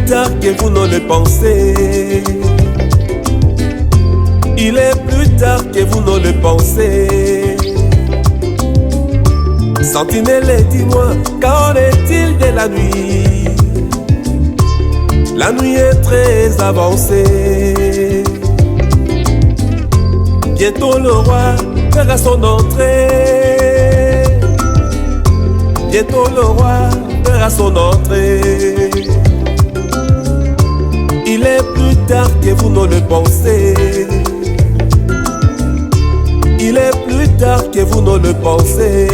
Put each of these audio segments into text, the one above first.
tard que vous ne le pensez. Il est plus tard que vous ne le pensez. Sentinelle, dis-moi, qu'en est-il de la nuit? La nuit est très avancée. Bientôt le roi fera son entrée. Bientôt le roi fera son entrée. Il est plus tard que vous ne le pensez. Il est plus tard que vous ne le pensez.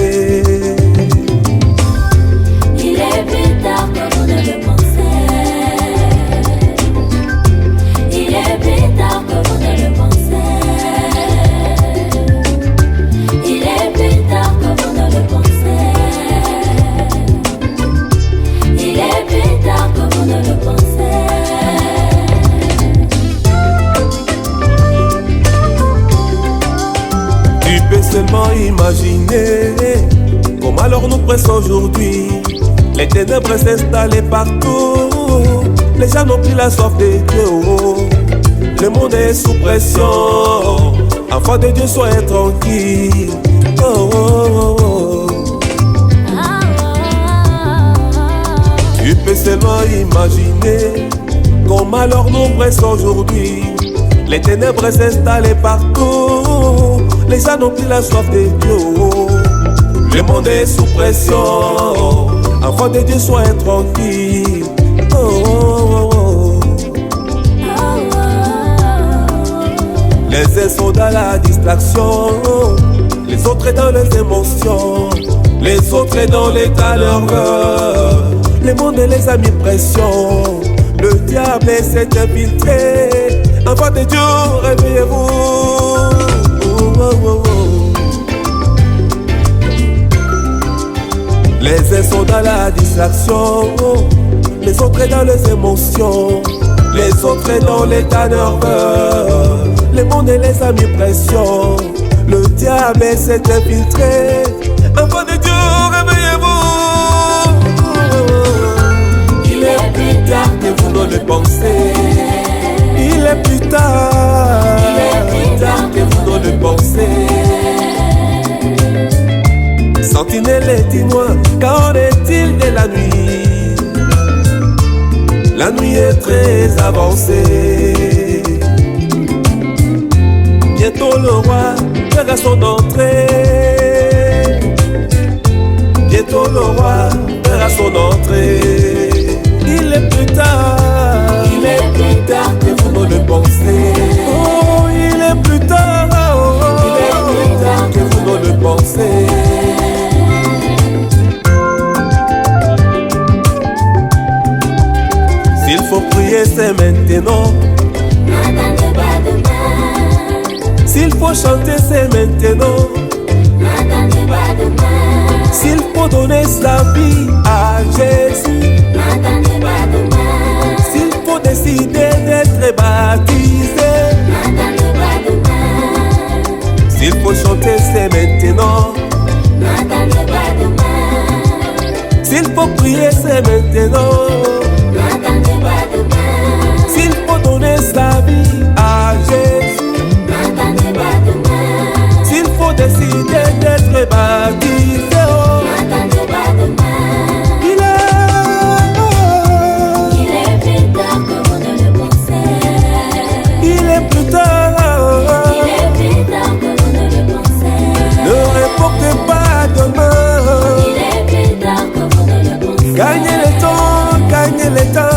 Il est plus tard que vous ne le pensez. Il est plus tard que vous ne le pensez. Il est plus tard que vous ne le pensez. Il est plus tard que vous ne le pensez. Tu peux seulement imaginer comme alors nous pressons aujourd'hui. Les ténèbres s'installent partout. Les gens n'ont plus la soif de Dieu. Le monde est sous pression. Enfant de Dieu, sois tranquille. Oh, oh, oh, oh. Tu peux seulement imaginer comme alors nous pressons aujourd'hui. Les ténèbres s'installent partout. Les gens n'ont plus la soif de Dieu. Le monde est sous pression. Enfant de Dieu, sois tranquille. Oh, oh, oh, oh. Les uns sont dans la distraction, les autres dans les émotions, les autres dans l'état nerveux. Le monde les a mis pression. Le diable s'est infiltré. Enfant de Dieu, réveillez-vous. Oh, oh, oh, oh. Les uns sont dans la distraction, les autres dans les émotions, les autres dans l'état nerveux. Le monde les a mis pression. Le diable s'est infiltré. Enfant de Dieu, réveillez-vous. Il est plus tard que vous ne le pensez. Il est plus tard. Il est plus tard que vous ne le pensez. Sentinelle, dis-moi, qu'en est-il de la nuit? La nuit est très avancée. Bientôt le roi fera son entrée. Bientôt le roi fera son entrée. Il est plus tard. Il est plus tard que vous ne le pensez. Oh, il est plus tard. Il est plus tard que vous ne le pensez. S'il faut prier, c'est maintenant. N'attendez pas demain. S'il faut chanter, c'est maintenant. N'attendez pas demain. S'il faut donner sa vie à Jésus. N'attendez pas demain. S'il faut décider d'être baptisé. N'attendez pas demain. S'il faut chanter, c'est maintenant. N'attendez pas demain. S'il faut prier, c'est maintenant. N'attendez pas demain. S'il faut donner sa vie à Jésus. N'attendez pas demain. S'il faut décider d'être baptisé. Oh. N'attendez pas demain. Il est plus tard que vous ne le pensez. est plus tard. Il est plus tard que vous ne le pensez. Ne reportez pas demain. Il est plus tard que vous ne le pensez. Gagnez le temps, gagnez le temps.